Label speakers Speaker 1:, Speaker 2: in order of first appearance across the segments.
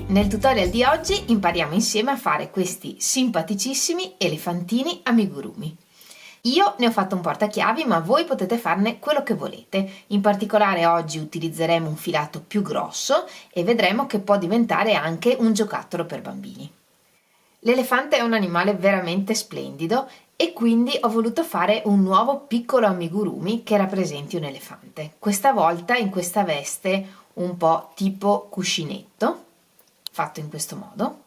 Speaker 1: Nel tutorial di oggi impariamo insieme a fare questi simpaticissimi elefantini amigurumi. Io ne ho fatto un portachiavi, ma voi potete farne quello che volete. In particolare oggi utilizzeremo un filato più grosso e vedremo che può diventare anche un giocattolo per bambini. L'elefante è un animale veramente splendido e quindi ho voluto fare un nuovo piccolo amigurumi che rappresenti un elefante. Questa volta in questa veste un po' tipo cuscinetto, fatto in questo modo.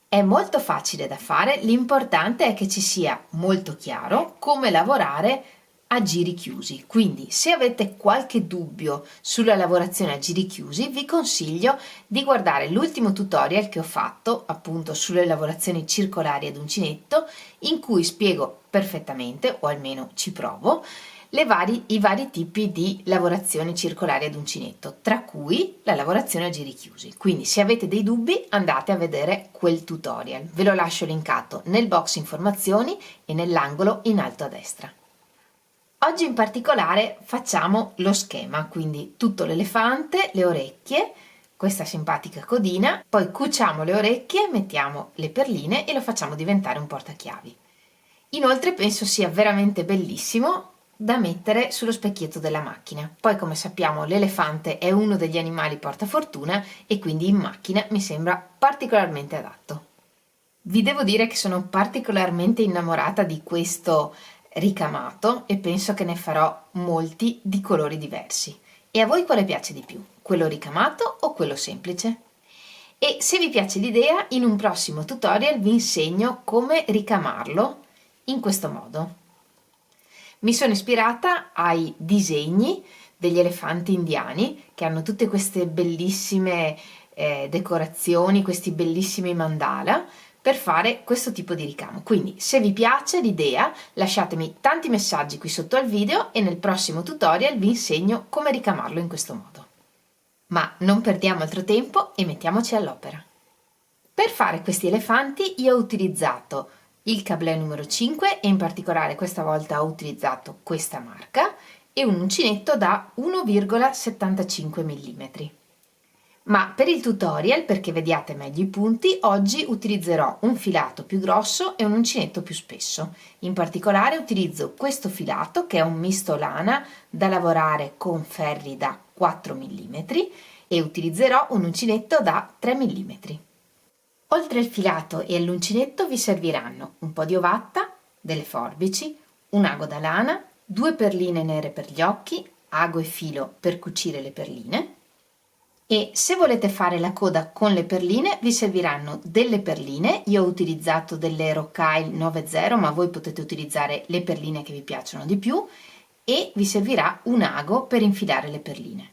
Speaker 1: È molto facile da fare, l'importante è che ci sia molto chiaro come lavorare a giri chiusi. Quindi se avete qualche dubbio sulla lavorazione a giri chiusi, vi consiglio di guardare l'ultimo tutorial che ho fatto appunto sulle lavorazioni circolari ad uncinetto, in cui spiego perfettamente, o almeno ci provo, i vari tipi di lavorazioni circolari ad uncinetto, tra cui la lavorazione a giri chiusi. Quindi se avete dei dubbi andate a vedere quel tutorial, ve lo lascio linkato nel box informazioni e nell'angolo in alto a destra. Oggi in particolare facciamo lo schema, quindi tutto l'elefante, le orecchie, questa simpatica codina, poi cuciamo le orecchie, mettiamo le perline e lo facciamo diventare un portachiavi. Inoltre penso sia veramente bellissimo da mettere sullo specchietto della macchina. Poi, come sappiamo, l'elefante è uno degli animali portafortuna e quindi in macchina mi sembra particolarmente adatto. Vi devo dire che sono particolarmente innamorata di questo ricamato e penso che ne farò molti di colori diversi. E a voi quale piace di più? Quello ricamato o quello semplice? E se vi piace l'idea, in un prossimo tutorial vi insegno come ricamarlo in questo modo. Mi sono ispirata ai disegni degli elefanti indiani che hanno tutte queste bellissime decorazioni, questi bellissimi mandala per fare questo tipo di ricamo. Quindi se vi piace l'idea lasciatemi tanti messaggi qui sotto al video e nel prossimo tutorial vi insegno come ricamarlo in questo modo. Ma non perdiamo altro tempo e mettiamoci all'opera. Per fare questi elefanti io ho utilizzato il cablè numero 5 e in particolare questa volta ho utilizzato questa marca e un uncinetto da 1,75 mm. Ma per il tutorial, perché vediate meglio i punti, oggi utilizzerò un filato più grosso e un uncinetto più spesso. In particolare utilizzo questo filato che è un misto lana da lavorare con ferri da 4 mm e utilizzerò un uncinetto da 3 mm. Oltre al filato e all'uncinetto vi serviranno un po' di ovatta, delle forbici, un ago da lana, 2 perline nere per gli occhi, ago e filo per cucire le perline. E se volete fare la coda con le perline vi serviranno delle perline, io ho utilizzato delle Rockail 90 ma voi potete utilizzare le perline che vi piacciono di più e vi servirà un ago per infilare le perline.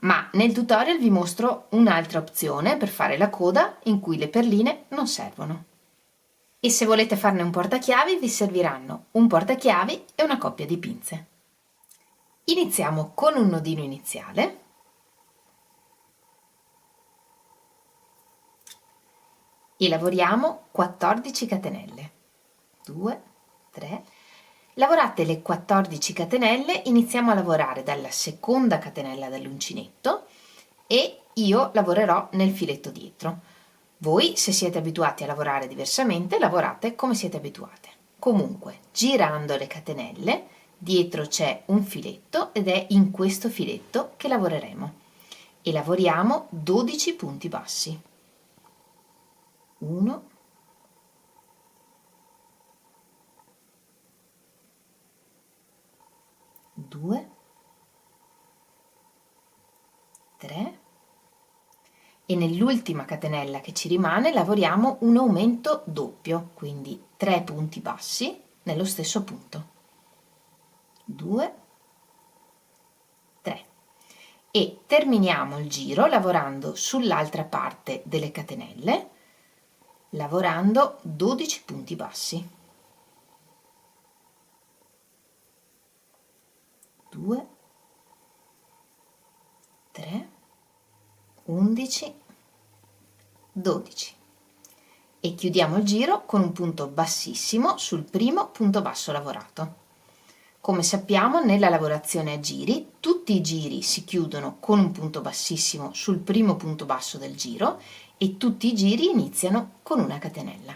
Speaker 1: Ma nel tutorial vi mostro un'altra opzione per fare la coda in cui le perline non servono. E se volete farne un portachiavi vi serviranno un portachiavi e una coppia di pinze. Iniziamo con un nodino iniziale. E lavoriamo 14 catenelle. 2, 3. Lavorate le 14 catenelle, iniziamo a lavorare dalla seconda catenella dell'uncinetto e io lavorerò nel filetto dietro. Voi, se siete abituati a lavorare diversamente, lavorate come siete abituate. Comunque, girando le catenelle, dietro c'è un filetto ed è in questo filetto che lavoreremo. E lavoriamo 12 punti bassi. 1, 2, 3 e nell'ultima catenella che ci rimane lavoriamo un aumento doppio, quindi 3 punti bassi nello stesso punto. 2, 3 e terminiamo il giro lavorando sull'altra parte delle catenelle, lavorando 12 punti bassi. 2, 3, 11, 12 e chiudiamo il giro con un punto bassissimo sul primo punto basso lavorato. Come sappiamo, nella lavorazione a giri, tutti i giri si chiudono con un punto bassissimo sul primo punto basso del giro e tutti i giri iniziano con una catenella.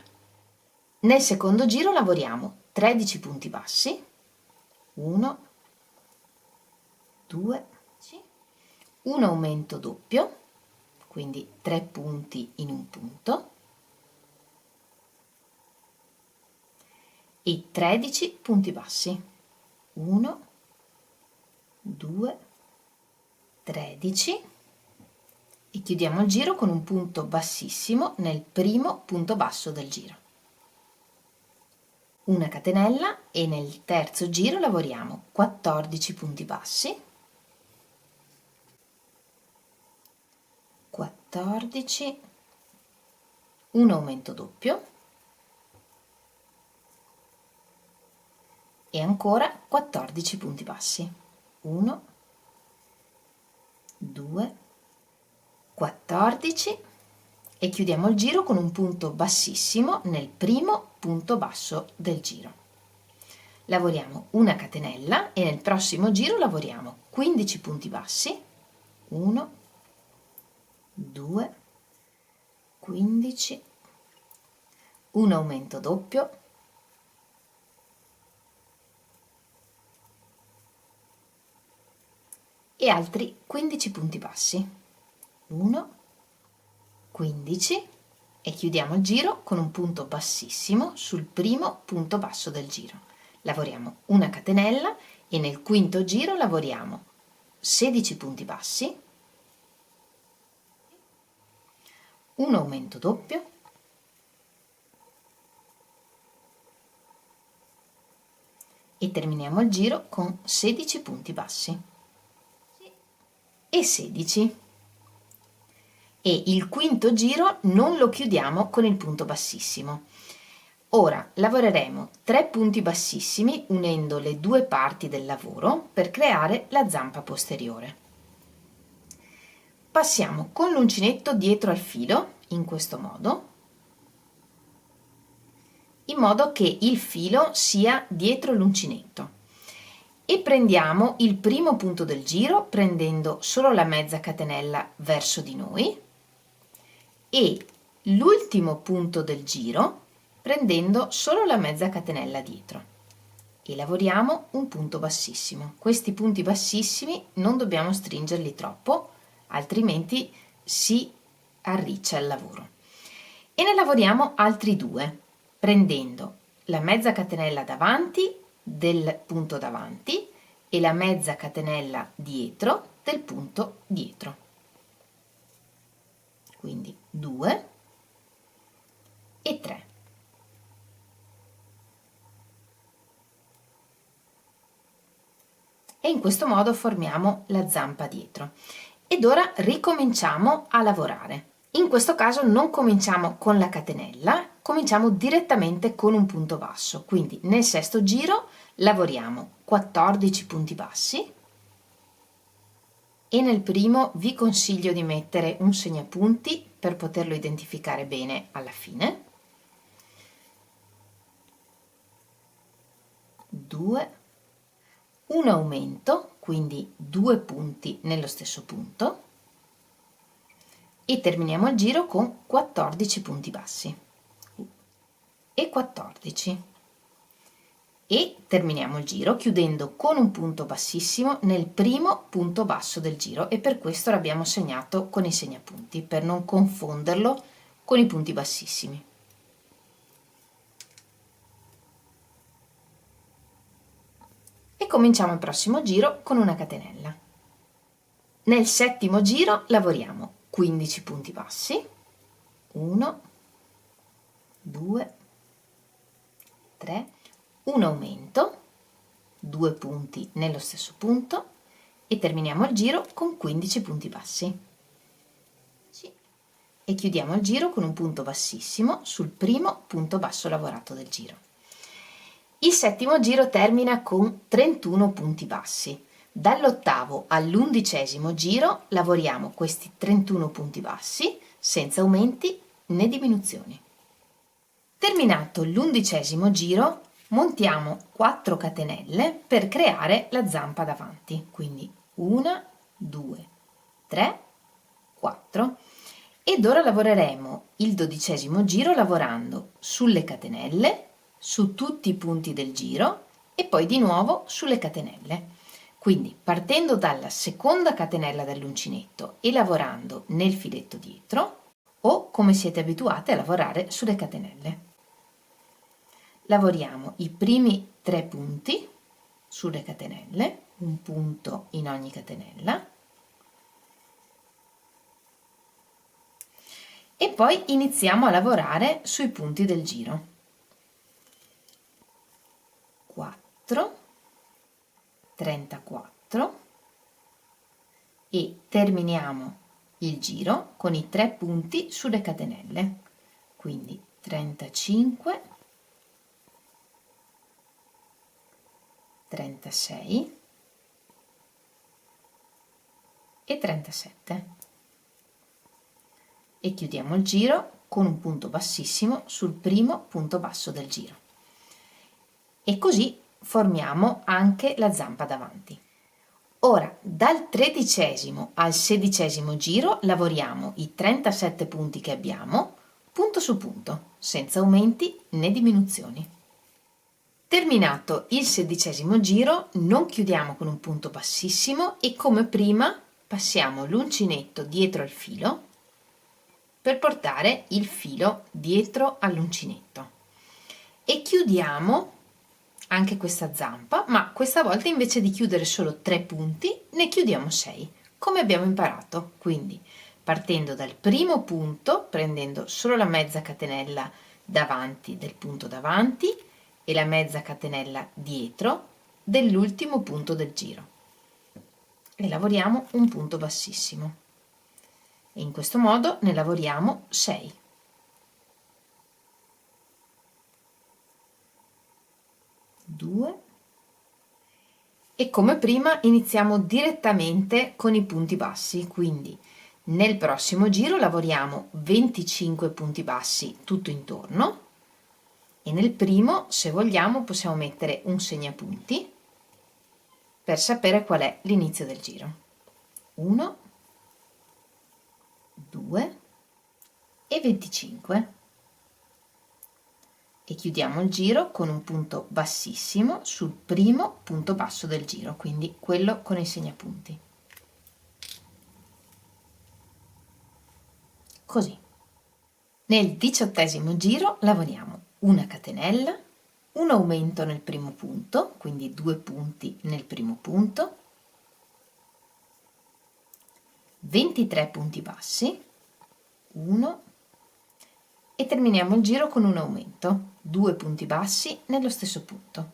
Speaker 1: Nel secondo giro lavoriamo 13 punti bassi, 1, 2, un aumento doppio, quindi 3 punti in un punto, e 13 punti bassi, 1, 2, 13, e chiudiamo il giro con un punto bassissimo nel primo punto basso del giro. Una catenella e nel terzo giro lavoriamo 14 punti bassi, 14, un aumento doppio e ancora 14 punti bassi, 1, 2, 14, e chiudiamo il giro con un punto bassissimo nel primo punto basso del giro. Lavoriamo una catenella e nel prossimo giro lavoriamo 15 punti bassi, 1, 2, 15, un aumento doppio e altri 15 punti bassi, 1, 15, e chiudiamo il giro con un punto bassissimo sul primo punto basso del giro. Lavoriamo una catenella e nel quinto giro lavoriamo 16 punti bassi, un aumento doppio e terminiamo il giro con 16 punti bassi e 16. E il quinto giro non lo chiudiamo con il punto bassissimo. Ora lavoreremo 3 punti bassissimi unendo le due parti del lavoro per creare la zampa posteriore. Passiamo con l'uncinetto dietro al filo, in questo modo, in modo che il filo sia dietro l'uncinetto, e prendiamo il primo punto del giro prendendo solo la mezza catenella verso di noi e l'ultimo punto del giro prendendo solo la mezza catenella dietro e lavoriamo un punto bassissimo. Questi punti bassissimi non dobbiamo stringerli troppo, altrimenti si arriccia il lavoro. E ne lavoriamo altri 2 prendendo la mezza catenella davanti del punto davanti e la mezza catenella dietro del punto dietro. Quindi 2 e 3. E in questo modo formiamo la zampa dietro. Ed ora ricominciamo a lavorare. In questo caso non cominciamo con la catenella, cominciamo direttamente con un punto basso. Quindi nel sesto giro lavoriamo 14 punti bassi e nel primo vi consiglio di mettere un segnapunti per poterlo identificare bene alla fine. 2, un aumento, quindi 2 punti nello stesso punto, e terminiamo il giro con 14 punti bassi e 14, e terminiamo il giro chiudendo con un punto bassissimo nel primo punto basso del giro, e per questo l'abbiamo segnato con i segnapunti per non confonderlo con i punti bassissimi. E cominciamo il prossimo giro con una catenella. Nel settimo giro lavoriamo 15 punti bassi, 1, 2, 3, un aumento, 2 punti nello stesso punto, e terminiamo il giro con 15 punti bassi. E chiudiamo il giro con un punto bassissimo sul primo punto basso lavorato del giro. Il settimo giro termina con 31 punti bassi. Dall'8° all'11° giro lavoriamo questi 31 punti bassi senza aumenti né diminuzioni. Terminato l'11° giro, montiamo 4 catenelle per creare la zampa davanti, quindi 1, 2, 3, 4, ed ora lavoreremo il 12° giro lavorando sulle catenelle, su tutti i punti del giro e poi di nuovo sulle catenelle. Quindi partendo dalla seconda catenella dell'uncinetto e lavorando nel filetto dietro, o come siete abituati a lavorare sulle catenelle. Lavoriamo i primi 3 punti sulle catenelle, un punto in ogni catenella, e poi iniziamo a lavorare sui punti del giro. 4, 34 e terminiamo il giro con i 3 punti sulle catenelle, quindi 35, 36 e 37 e chiudiamo il giro con un punto bassissimo sul primo punto basso del giro, e così formiamo anche la zampa davanti. Ora dal 13° al 16° giro lavoriamo i 37 punti che abbiamo punto su punto, senza aumenti né diminuzioni. Terminato il 16° giro non chiudiamo con un punto bassissimo e come prima passiamo l'uncinetto dietro al filo per portare il filo dietro all'uncinetto e chiudiamo anche questa zampa, ma questa volta invece di chiudere solo 3 punti ne chiudiamo 6, come abbiamo imparato. Quindi partendo dal primo punto, prendendo solo la mezza catenella davanti del punto davanti e la mezza catenella dietro dell'ultimo punto del giro e lavoriamo un punto bassissimo e in questo modo ne lavoriamo 6. 2 e come prima iniziamo direttamente con i punti bassi, quindi nel prossimo giro lavoriamo 25 punti bassi tutto intorno e nel primo, se vogliamo, possiamo mettere un segnapunti per sapere qual è l'inizio del giro. 1, 2 e 25 e chiudiamo il giro con un punto bassissimo sul primo punto basso del giro, quindi quello con i segnapunti. Così. Nel 18° giro lavoriamo una catenella, un aumento nel primo punto, quindi 2 punti nel primo punto, 23 punti bassi, 1 e terminiamo il giro con un aumento, 2 punti bassi nello stesso punto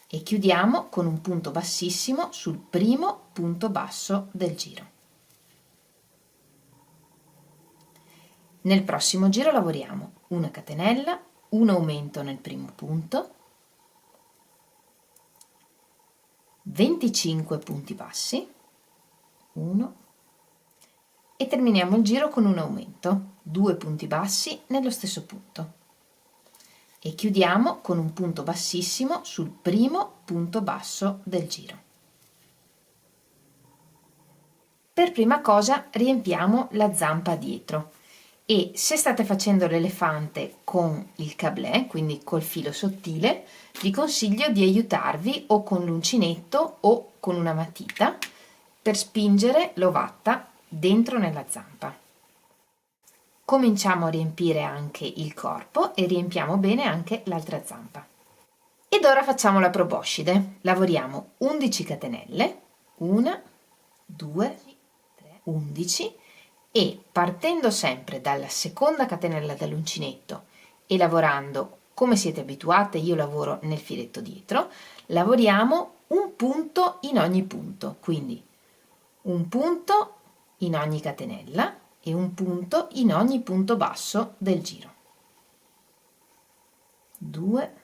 Speaker 1: e chiudiamo con un punto bassissimo sul primo punto basso del giro. Nel prossimo giro lavoriamo una catenella, un aumento nel primo punto, 25 punti bassi, 1 e terminiamo il giro con un aumento, 2 punti bassi nello stesso punto e chiudiamo con un punto bassissimo sul primo punto basso del giro. Per prima cosa riempiamo la zampa dietro e se state facendo l'elefante con il cablè, quindi col filo sottile, vi consiglio di aiutarvi o con l'uncinetto o con una matita per spingere l'ovatta dentro nella zampa. Cominciamo a riempire anche il corpo e riempiamo bene anche l'altra zampa. Ed ora facciamo la proboscide. Lavoriamo 11 catenelle, 1, 2, 3, 11 e partendo sempre dalla seconda catenella dell'uncinetto e lavorando come siete abituate, io lavoro nel filetto dietro, lavoriamo un punto in ogni punto, quindi un punto in ogni catenella e un punto in ogni punto basso del giro. 2,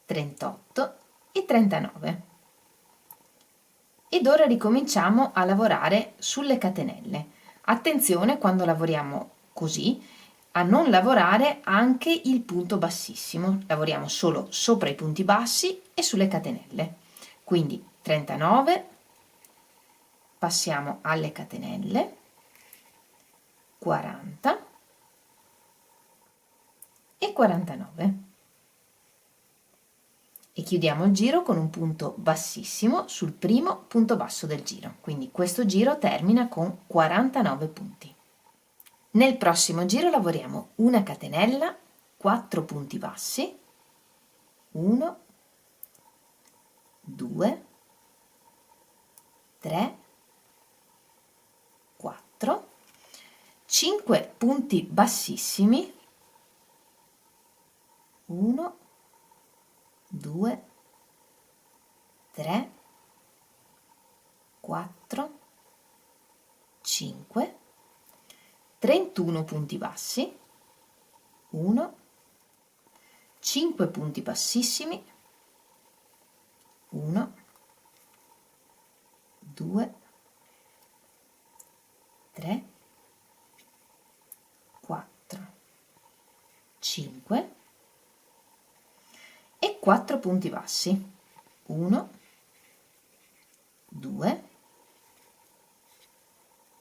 Speaker 1: 38 e 39. Ed ora ricominciamo a lavorare sulle catenelle. Attenzione quando lavoriamo così a non lavorare anche il punto bassissimo, lavoriamo solo sopra i punti bassi e sulle catenelle. Quindi 39, passiamo alle catenelle, 40 e 49 e chiudiamo il giro con un punto bassissimo sul primo punto basso del giro, quindi questo giro termina con 49 punti. Nel prossimo giro lavoriamo una catenella, 4 punti bassi, 1, 2, 3, 4, 5 punti bassissimi, 1, 2, 3, 4, 5, 31 punti bassi, 1, 5 punti bassissimi, 1, 2, 3, 4, 5 e 4 punti bassi, 1, 2,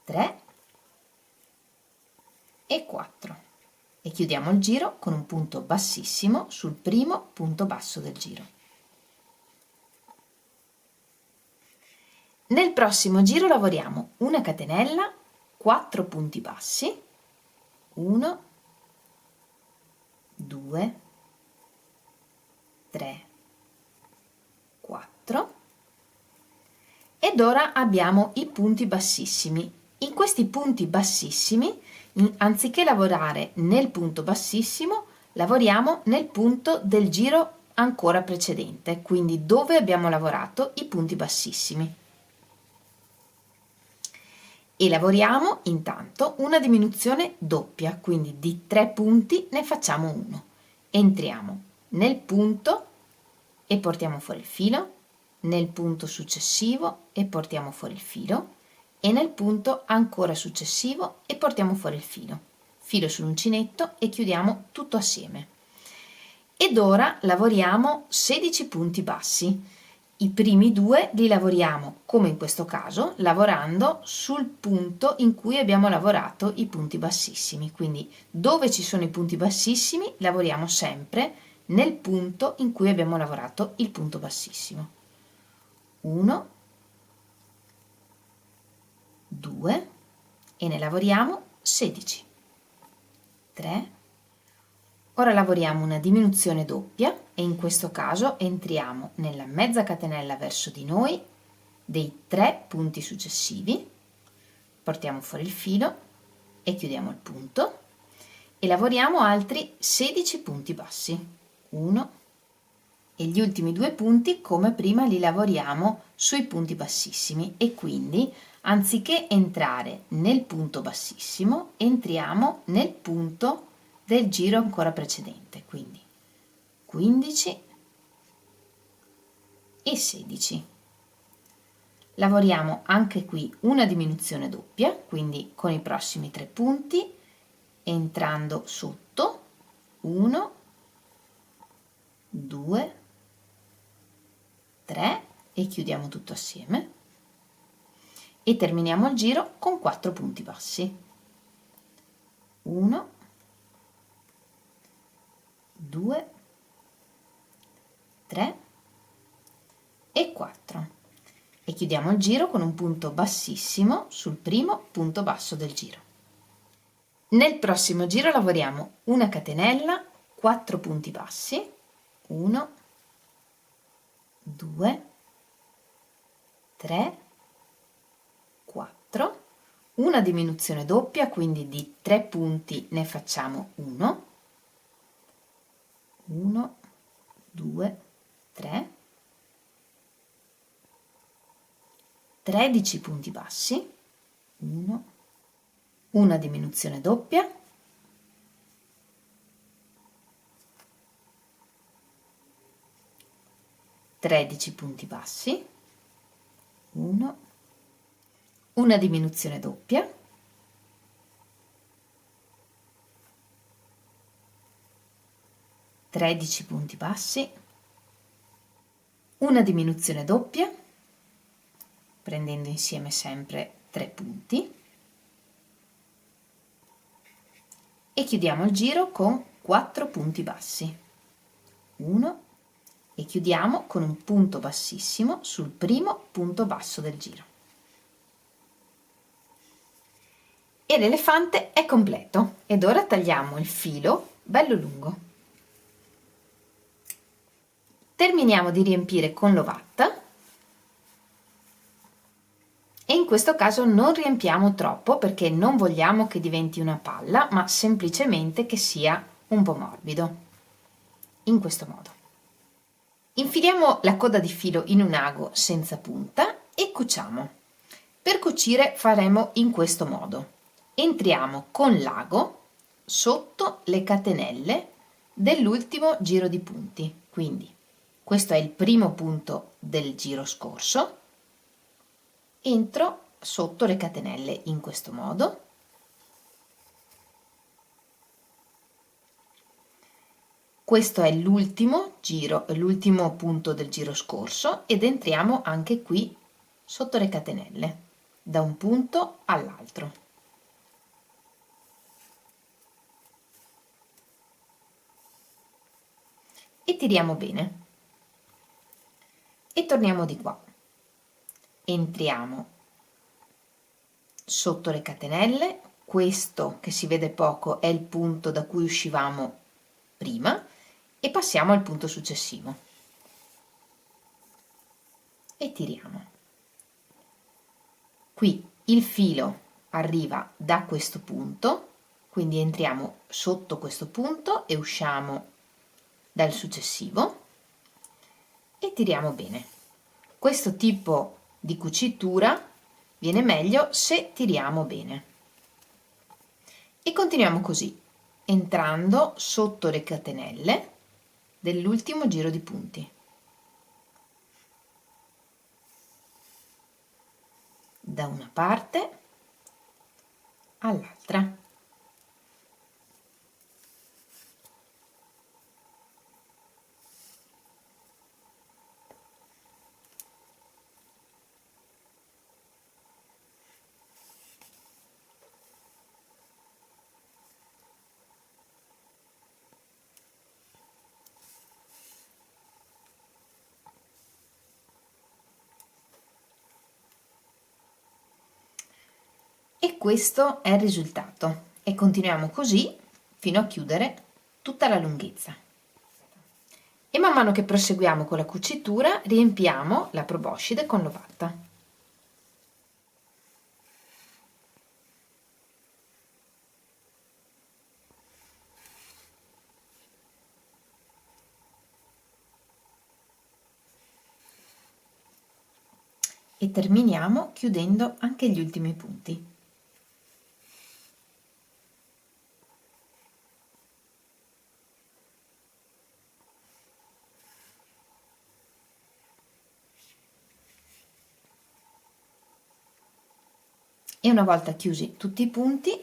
Speaker 1: 3 e 4 e chiudiamo il giro con un punto bassissimo sul primo punto basso del giro. Nel prossimo giro lavoriamo una catenella, 4 punti bassi, 1, 2, 3, 4 ed ora abbiamo i punti bassissimi. In questi punti bassissimi, anziché lavorare nel punto bassissimo, lavoriamo nel punto del giro ancora precedente, quindi dove abbiamo lavorato i punti bassissimi. E lavoriamo intanto una diminuzione doppia, quindi di 3 punti ne facciamo uno. Entriamo nel punto e portiamo fuori il filo, nel punto successivo e portiamo fuori il filo e nel punto ancora successivo e portiamo fuori il filo sull'uncinetto e chiudiamo tutto assieme. Ed ora lavoriamo 16 punti bassi. I primi 2 li lavoriamo, come in questo caso, lavorando sul punto in cui abbiamo lavorato i punti bassissimi. Quindi dove ci sono i punti bassissimi lavoriamo sempre nel punto in cui abbiamo lavorato il punto bassissimo. 1, 2 e ne lavoriamo 16. 3. Ora lavoriamo una diminuzione doppia e in questo caso entriamo nella mezza catenella verso di noi dei 3 punti successivi, portiamo fuori il filo e chiudiamo il punto e lavoriamo altri 16 punti bassi. 1 e gli ultimi 2 punti come prima li lavoriamo sui punti bassissimi e quindi anziché entrare nel punto bassissimo entriamo nel punto del giro ancora precedente, quindi 15 e 16. Lavoriamo anche qui una diminuzione doppia, quindi con i prossimi 3 punti entrando sotto 1, 2, 3 e chiudiamo tutto assieme e terminiamo il giro con 4 punti bassi. 1, 2, 3 e 4 e chiudiamo il giro con un punto bassissimo sul primo punto basso del giro. Nel prossimo giro lavoriamo una catenella, 4 punti bassi, 1, 2, 3, 4, una diminuzione doppia, quindi di 3 punti ne facciamo 1, 1, 2, 3, 13 punti bassi, 1, una diminuzione doppia, 13 punti bassi, 1, una diminuzione doppia, 13 punti bassi, una diminuzione doppia, prendendo insieme sempre 3 punti, e chiudiamo il giro con 4 punti bassi, 1, e chiudiamo con un punto bassissimo sul primo punto basso del giro. E l'elefante è completo, ed ora tagliamo il filo bello lungo. Terminiamo di riempire con l'ovatta, e in questo caso non riempiamo troppo perché non vogliamo che diventi una palla, ma semplicemente che sia un po' morbido, in questo modo. Infiliamo la coda di filo in un ago senza punta e cuciamo. Per cucire faremo in questo modo: entriamo con l'ago sotto le catenelle dell'ultimo giro di punti, quindi questo è il primo punto del giro scorso, entro sotto le catenelle in questo modo, questo è l'ultimo giro, l'ultimo punto del giro scorso, ed entriamo anche qui sotto le catenelle da un punto all'altro. E tiriamo bene e torniamo di qua, entriamo sotto le catenelle, questo che si vede poco è il punto da cui uscivamo prima, e passiamo al punto successivo e tiriamo. Qui il filo arriva da questo punto, quindi entriamo sotto questo punto e usciamo dal successivo e tiriamo bene. Questo tipo di cucitura viene meglio se tiriamo bene. E continuiamo così, entrando sotto le catenelle dell'ultimo giro di punti. Da una parte all'altra. E questo è il risultato, e continuiamo così fino a chiudere tutta la lunghezza. E man mano che proseguiamo con la cucitura riempiamo la proboscide con l'ovatta. E terminiamo chiudendo anche gli ultimi punti. E una volta chiusi tutti i punti,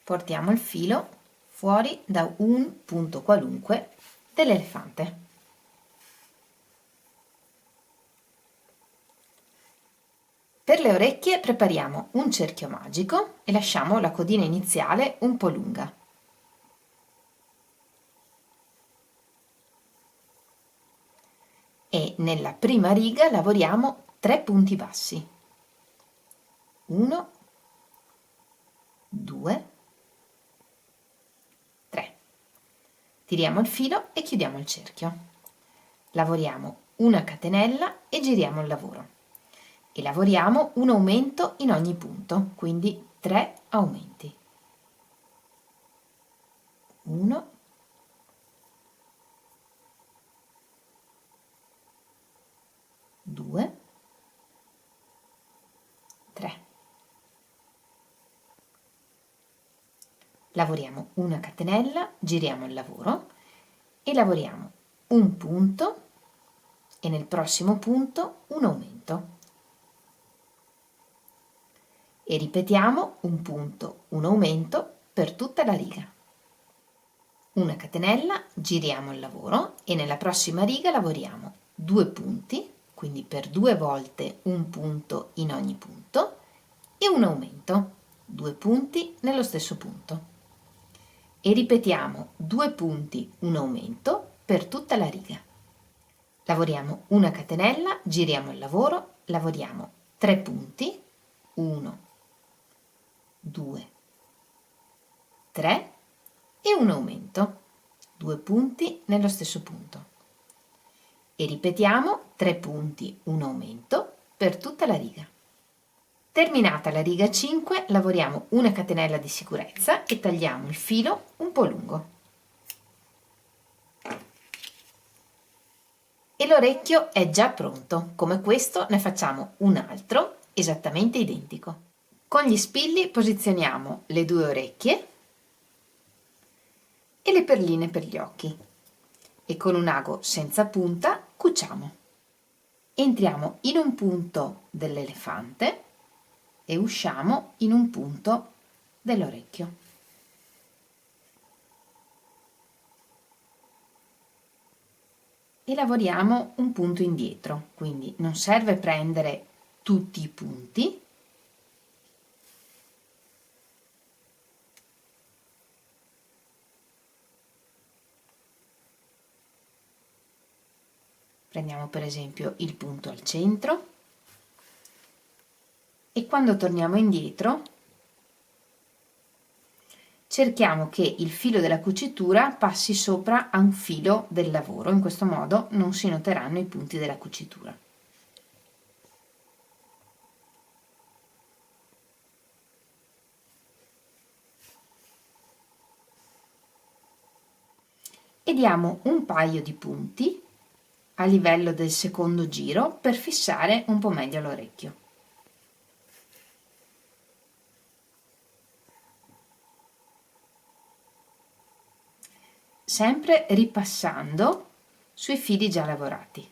Speaker 1: portiamo il filo fuori da un punto qualunque dell'elefante. Per le orecchie prepariamo un cerchio magico e lasciamo la codina iniziale un po' lunga. E nella prima riga lavoriamo 3 punti bassi. 1, 2, 3. Tiriamo il filo e chiudiamo il cerchio. Lavoriamo una catenella e giriamo il lavoro. E lavoriamo un aumento in ogni punto, quindi 3 aumenti. 1, 2, 3. Lavoriamo una catenella, giriamo il lavoro e lavoriamo un punto e nel prossimo punto un aumento. E ripetiamo un punto, un aumento per tutta la riga. una catenella, giriamo il lavoro e nella prossima riga lavoriamo 2 punti, quindi per 2 volte un punto in ogni punto e un aumento, 2 punti nello stesso punto. E ripetiamo 2 punti, un aumento per tutta la riga. Lavoriamo una catenella, giriamo il lavoro, lavoriamo 3 punti, 1, 2, 3 e un aumento, 2 punti nello stesso punto. E ripetiamo 3 punti, un aumento per tutta la riga. Terminata la riga 5, lavoriamo una catenella di sicurezza e tagliamo il filo un po' lungo. E l'orecchio è già pronto. Come questo ne facciamo un altro esattamente identico. Con gli spilli posizioniamo le 2 orecchie e le perline per gli occhi e con un ago senza punta cuciamo. Entriamo in un punto dell'elefante e usciamo in un punto dell'orecchio. E lavoriamo un punto indietro, quindi non serve prendere tutti i punti, prendiamo per esempio il punto al centro e quando torniamo indietro cerchiamo che il filo della cucitura passi sopra a un filo del lavoro, in questo modo non si noteranno i punti della cucitura. E diamo un paio di punti a livello del secondo giro per fissare un po' meglio l'orecchio. Sempre ripassando sui fili già lavorati.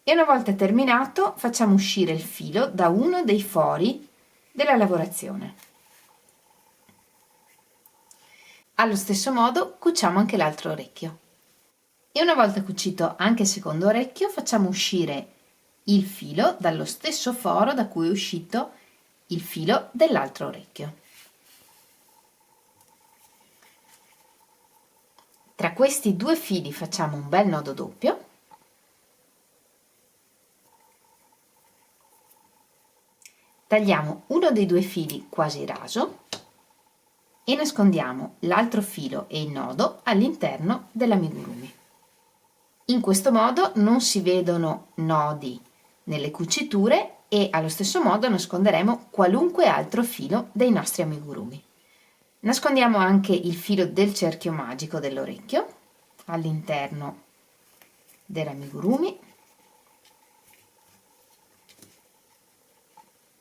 Speaker 1: E una volta terminato facciamo uscire il filo da uno dei fori della lavorazione. Allo stesso modo cuciamo anche l'altro orecchio. E una volta cucito anche il secondo orecchio facciamo uscire il filo dallo stesso foro da cui è uscito il filo dell'altro orecchio. Tra questi 2 fili facciamo un bel nodo doppio. Tagliamo uno dei 2 fili quasi raso e nascondiamo l'altro filo e il nodo all'interno dell'amigurumi. In questo modo non si vedono nodi nelle cuciture e allo stesso modo nasconderemo qualunque altro filo dei nostri amigurumi. Nascondiamo anche il filo del cerchio magico dell'orecchio all'interno dell'amigurumi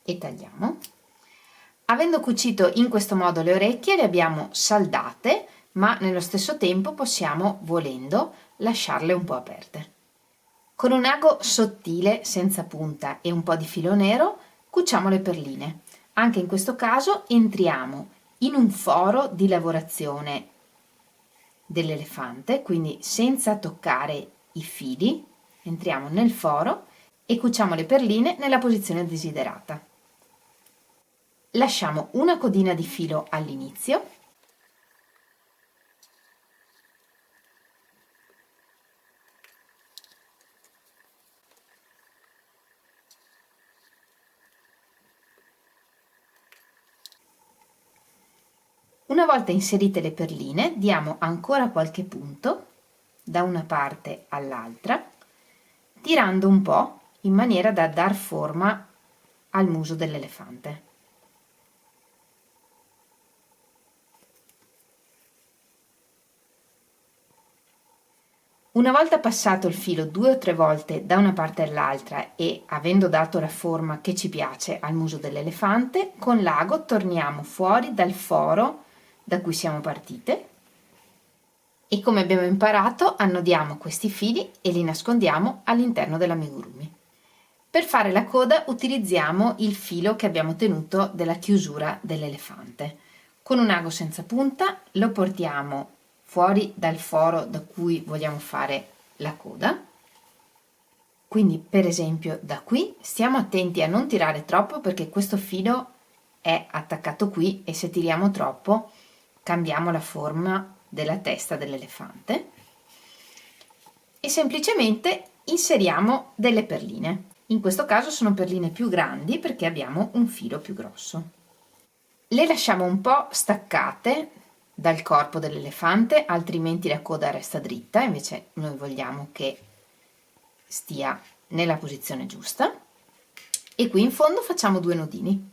Speaker 1: e tagliamo. Avendo cucito in questo modo le orecchie le abbiamo saldate, ma nello stesso tempo possiamo, volendo, lasciarle un po' aperte. Con un ago sottile, senza punta e un po' di filo nero, cuciamo le perline. Anche in questo caso entriamo in un foro di lavorazione dell'elefante, quindi senza toccare i fili, entriamo nel foro e cuciamo le perline nella posizione desiderata. Lasciamo una codina di filo all'inizio Una volta inserite le perline, diamo ancora qualche punto da una parte all'altra, tirando un po' in maniera da dar forma al muso dell'elefante. Una volta passato il filo 2 o 3 volte da una parte all'altra e avendo dato la forma che ci piace al muso dell'elefante, con l'ago torniamo fuori dal foro da cui siamo partite e, come abbiamo imparato, annodiamo questi fili e li nascondiamo all'interno dell'amigurumi. Per fare la coda utilizziamo il filo che abbiamo tenuto della chiusura dell'elefante. Con un ago senza punta lo portiamo fuori dal foro da cui vogliamo fare la coda. Quindi per esempio da qui stiamo attenti a non tirare troppo perché questo filo è attaccato qui e se tiriamo troppo cambiamo la forma della testa dell'elefante e semplicemente inseriamo delle perline. In questo caso sono perline più grandi perché abbiamo un filo più grosso. Le lasciamo un po' staccate dal corpo dell'elefante, altrimenti la coda resta dritta, invece noi vogliamo che stia nella posizione giusta. E qui in fondo facciamo 2 nodini.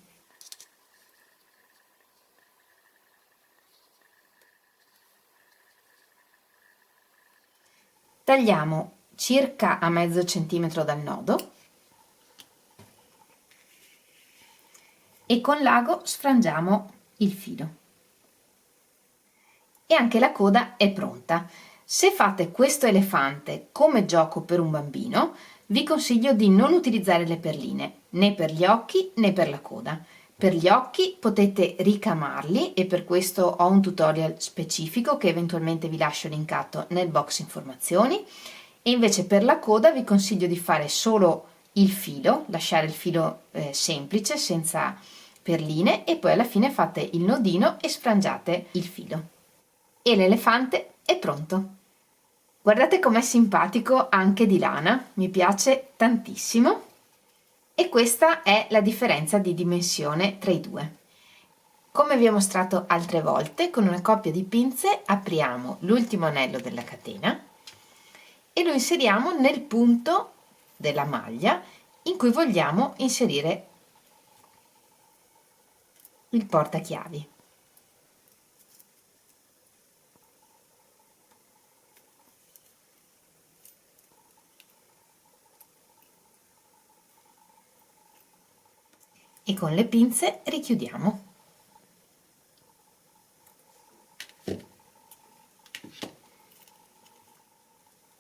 Speaker 1: Tagliamo circa a mezzo centimetro dal nodo e con l'ago sfrangiamo il filo. E anche la coda è pronta. Se fate questo elefante come gioco per un bambino, vi consiglio di non utilizzare le perline, né per gli occhi né per la coda. Per gli occhi potete ricamarli e per questo ho un tutorial specifico che eventualmente vi lascio linkato nel box informazioni e invece per la coda vi consiglio di fare solo il filo, lasciare il filo semplice senza perline e poi alla fine fate il nodino e sfrangiate il filo. E l'elefante è pronto. Guardate com'è simpatico anche di lana, mi piace tantissimo. E questa è la differenza di dimensione tra i due. Come vi ho mostrato altre volte, con una coppia di pinze apriamo l'ultimo anello della catena e lo inseriamo nel punto della maglia in cui vogliamo inserire il portachiavi. E con le pinze richiudiamo.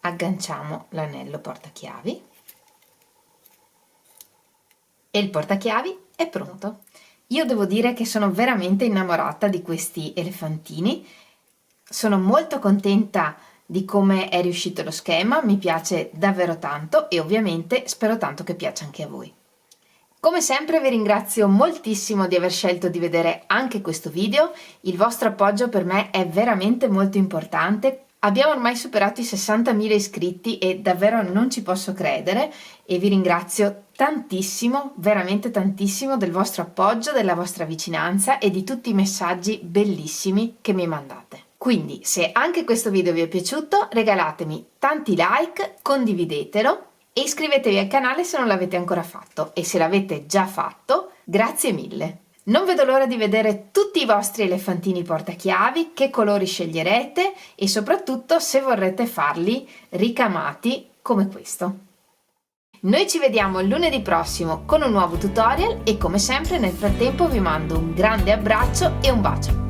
Speaker 1: Agganciamo l'anello portachiavi e il portachiavi è pronto. Io devo dire che sono veramente innamorata di questi elefantini, sono molto contenta di come è riuscito lo schema, mi piace davvero tanto e ovviamente spero tanto che piaccia anche a voi. Come sempre vi ringrazio moltissimo di aver scelto di vedere anche questo video, il vostro appoggio per me è veramente molto importante. Abbiamo ormai superato i 60.000 iscritti e davvero non ci posso credere e vi ringrazio tantissimo, veramente tantissimo del vostro appoggio, della vostra vicinanza e di tutti i messaggi bellissimi che mi mandate. Quindi se anche questo video vi è piaciuto regalatemi tanti like, condividetelo e iscrivetevi al canale se non l'avete ancora fatto e se l'avete già fatto, grazie mille! Non vedo l'ora di vedere tutti i vostri elefantini portachiavi, che colori sceglierete e soprattutto se vorrete farli ricamati come questo. Noi ci vediamo lunedì prossimo con un nuovo tutorial e come sempre nel frattempo vi mando un grande abbraccio e un bacio.